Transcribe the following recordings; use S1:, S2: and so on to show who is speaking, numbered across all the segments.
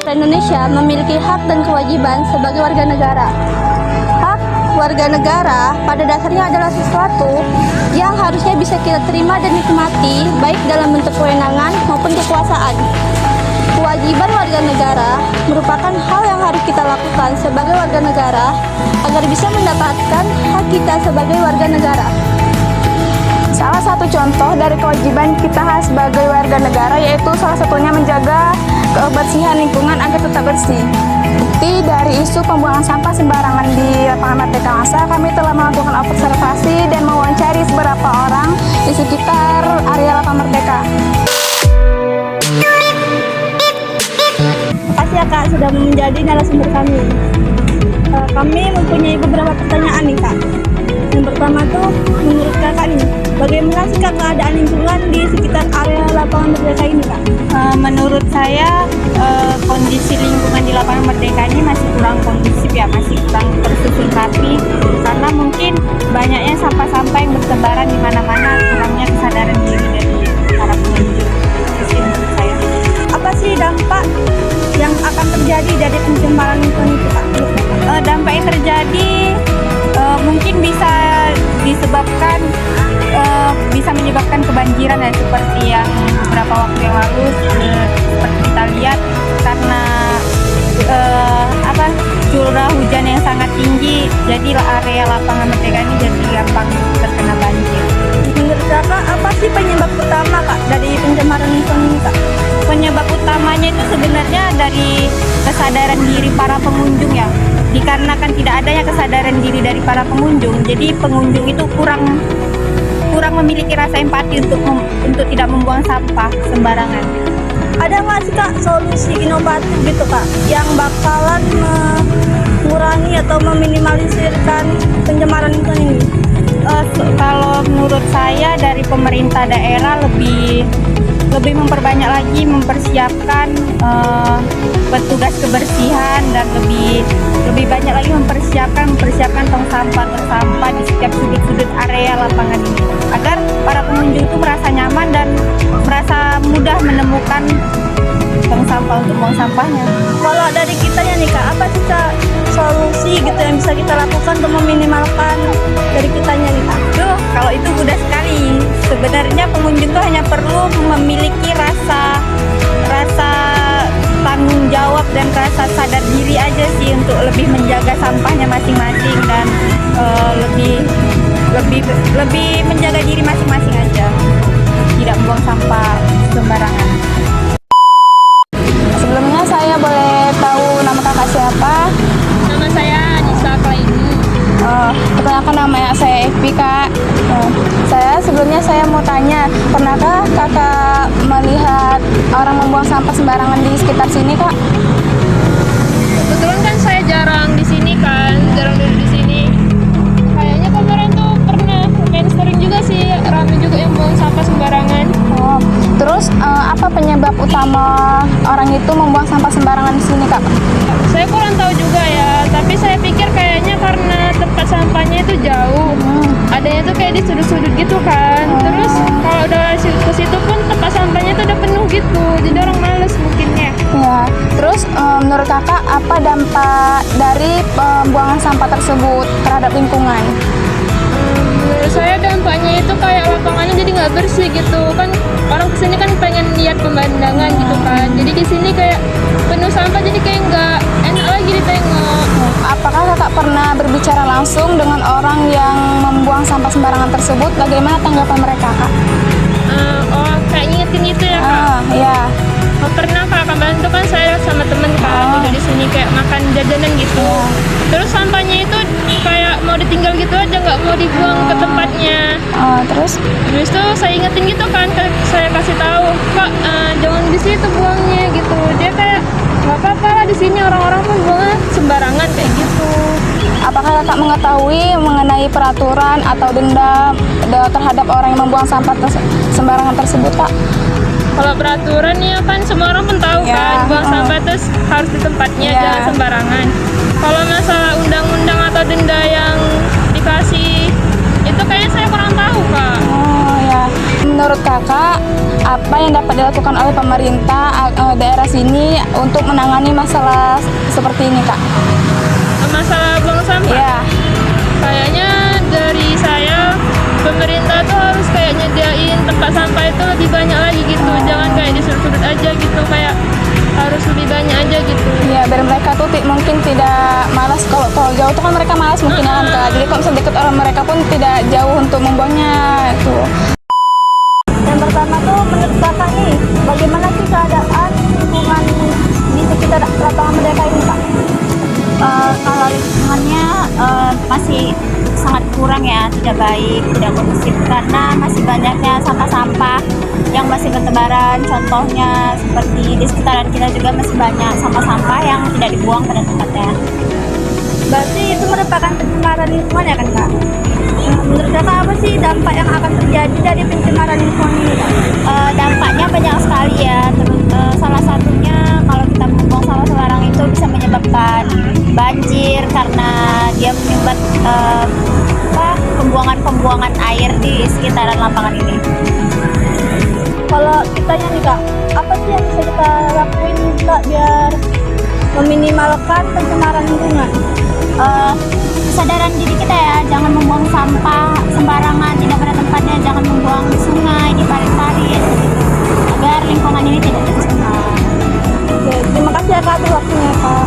S1: negara Indonesia memiliki hak dan kewajiban sebagai warga negara. Hak warga negara pada dasarnya adalah sesuatu yang harusnya bisa kita terima dan nikmati, baik dalam bentuk kewenangan maupun kekuasaan. Kewajiban warga negara merupakan hal yang harus kita lakukan sebagai warga negara agar bisa mendapatkan hak kita sebagai warga negara.
S2: Salah satu contoh dari kewajiban kita sebagai warga negara yaitu salah satunya menjaga kebersihan lingkungan agar tetap bersih. Bukti dari isu pembuangan sampah sembarangan di lapangan Merdeka Masa, kami telah melakukan observasi dan mewawancari beberapa orang di sekitar area lapangan Merdeka.
S1: Makasih ya Kak sudah menjadi narasumber kami. Kami mempunyai beberapa pertanyaan nih Kak. Yang pertama tuh, menurut Kakak nih, bagaimana sih Kak keadaan lingkungan di sekitar area lapangan Merdeka ini Kak?
S3: Menurut saya kondisi lingkungan di lapangan Merdeka ini masih kurang kondusif ya, masih kurang tersusun rapi karena mungkin banyaknya sampah-sampah yang bertebaran di mana-mana, kurangnya kesadaran diri dari para pengunjung. Itu menurut saya.
S1: Apa sih dampak yang akan terjadi dari pencemaran lingkungan itu Kak?
S3: Dampak yang terjadi mungkin bisa disebabkan bisa menyebabkan kebanjiran ya, seperti yang beberapa waktu yang lalu seperti kita lihat karena curah hujan yang sangat tinggi, jadi area lapangan Merdeka ini jadi gampang terkena banjir.
S1: Menurut Kakak apa sih penyebab utama Kak dari pencemaran lingkungan ini Kak?
S3: Penyebab utamanya itu sebenarnya dari kesadaran diri para pengunjung ya. Dikarenakan tidak adanya kesadaran diri dari para pengunjung, jadi pengunjung itu kurang memiliki rasa empati untuk tidak membuang sampah sembarangan.
S1: Ada nggak sih Kak solusi inovatif gitu Kak yang bakalan mengurangi atau meminimalisirkan pencemaran lingkungan ini?
S3: Kalau menurut saya dari pemerintah daerah lebih memperbanyak lagi mempersiapkan petugas kebersihan dan lebih banyak lagi mempersiapkan tong sampah di setiap sudut-sudut area lapangan ini agar para pengunjung itu merasa nyaman dan merasa mudah menemukan tong sampah untuk buang sampahnya.
S1: Kalau dari kitanya nih Kak, apa sih Kak solusi gitu yang bisa kita lakukan untuk meminimalkan dari kitanya nih Kak?
S3: Kalau itu mudah sekali. Sebenarnya pengunjung itu hanya perlu memiliki rasa tanggung jawab dan rasa sadar diri aja sih untuk lebih menjaga sampahnya masing-masing dan lebih menjaga diri masing-masing aja, tidak buang sampah sembarangan.
S2: Sebelumnya saya boleh tahu nama kakak siapa?
S1: Nama saya Anissa Klaini.
S2: Perkenalkan namanya saya Evi Kak. Sebelumnya saya mau tanya, pernahkah kakak melihat orang membuang sampah sembarangan di sekitar sini Kak?
S4: Kebetulan kan saya jarang di sini kan, jarang duduk di sini. Kayaknya kemarin tuh pernah main sering juga sih, ramai juga yang buang sampah sembarangan.
S2: Terus apa penyebab utama orang itu membuang sampah sembarangan di sini Kak?
S4: Saya kurang tahu juga ya, tapi saya pikir kayaknya karena tempat sampahnya itu jauh. Adanya tuh kayak di sudut-sudut gitu kan. Terus kalau udah ke situ pun tempat sampahnya tuh udah penuh gitu, jadi orang males mungkinnya.
S2: Ya, terus menurut kakak apa dampak dari pembuangan sampah tersebut terhadap lingkungan?
S4: Menurut saya dampaknya itu kayak lapangannya jadi nggak bersih gitu kan, orang kesini kan pengen lihat pemandangan gitu kan, jadi di sini kayak penuh sampah jadi kayak nggak enak lagi ditengok.
S2: Apakah kakak pernah berbicara langsung dengan orang yang membuang sampah sembarangan tersebut? Bagaimana tanggapan mereka Kak?
S4: Oh kayak ngingetin itu ya Kak?
S2: Iya.
S4: Oh, pernah Kak, kemarin tuh kan saya sama temen kan juga di sini kayak makan jajanan gitu. Terus sampahnya itu kayak mau ditinggal gitu aja, nggak mau dibuang ke tempatnya.
S2: Terus
S4: itu saya ingetin gitu kan, saya kasih tahu Kak, jangan di situ buangnya gitu. Dia kayak nggak apa-apa lah, di sini orang-orang pun buangnya sembarangan kayak gitu.
S2: apakah kakak mengetahui mengenai peraturan atau denda terhadap orang yang membuang sampah sembarangan tersebut Kak?
S4: Kalau peraturan ya kan semua orang pun tahu kan, buang sampah itu harus di tempatnya, jangan sembarangan. Kalau masalah undang-undang atau denda yang dikasih itu kayaknya saya kurang tahu Kak.
S2: Oh ya. menurut kakak, apa yang dapat dilakukan oleh pemerintah daerah sini untuk menangani masalah seperti ini, Kak?
S4: Masalah buang sampah.
S2: Ya,
S4: Kayaknya dari saya pemerintah tuh harus kayak nyediain tempat sampah itu lebih banyak lagi gitu. Jangan kayak di sudut-sudut aja gitu, kayak harus lebih banyak aja gitu.
S2: ya biar mereka tuh mungkin tidak malas kalau jauh tuh kan mereka malas mungkin ya kan, Kak. Jadi kalau misalnya dekat orang mereka pun tidak jauh untuk membuangnya itu.
S1: Yang pertama tuh menurut kakak nih, bagaimana sih keadaan lingkungan di sekitar lapangan Merdeka ini, Kak?
S3: Kalau lingkungannya masih sangat kurang ya, tidak baik, tidak kondusif karena masih banyaknya sampah-sampah yang masih bertebaran. Contohnya seperti di sekitaran kita juga masih banyak sampah-sampah yang tidak dibuang pada tempatnya.
S1: Berarti itu merupakan pencemaran lingkungan ya kan, Kak? Menurut kakak apa sih dampak yang akan terjadi dari pencemaran lingkungan ini, Kak?
S3: Dampaknya banyak sekali ya. Terus salah satunya kalau kita membuang sampah sembarang itu bisa menyebabkan banjir karena dia menyumbat pembuangan air di sekitaran lapangan ini.
S1: Kalau kitanya nih, Kak, apa sih yang bisa kita lakuin, Kak, biar meminimalkan pencemaran lingkungan?
S3: Kesadaran diri kita ya, jangan membuang sampah sembarangan, tidak pada tempatnya, jangan membuang di sungai, di parit-parit, agar lingkungan ini tidak tercemar.
S1: Oke, terima kasih ya, Kak, atas waktunya, Kak.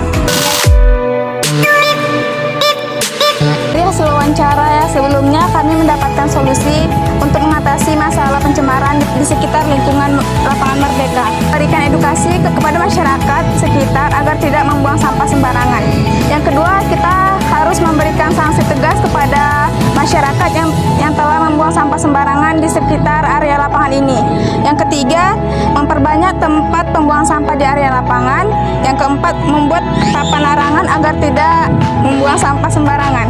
S2: Dari hasil wawancara ya sebelumnya kami mendapatkan solusi untuk mengatasi masalah pencemaran di sekitar lingkungan lapangan Merdeka. Berikan edukasi kepada masyarakat sekitar agar tidak membuang sampah sembarangan. Yang kedua, kita harus memberikan sanksi tegas kepada masyarakat yang telah membuang sampah sembarangan di sekitar area lapangan ini. Yang ketiga, memperbanyak tempat pembuangan sampah di area lapangan. Yang keempat, membuat papan larangan agar tidak membuang sampah sembarangan.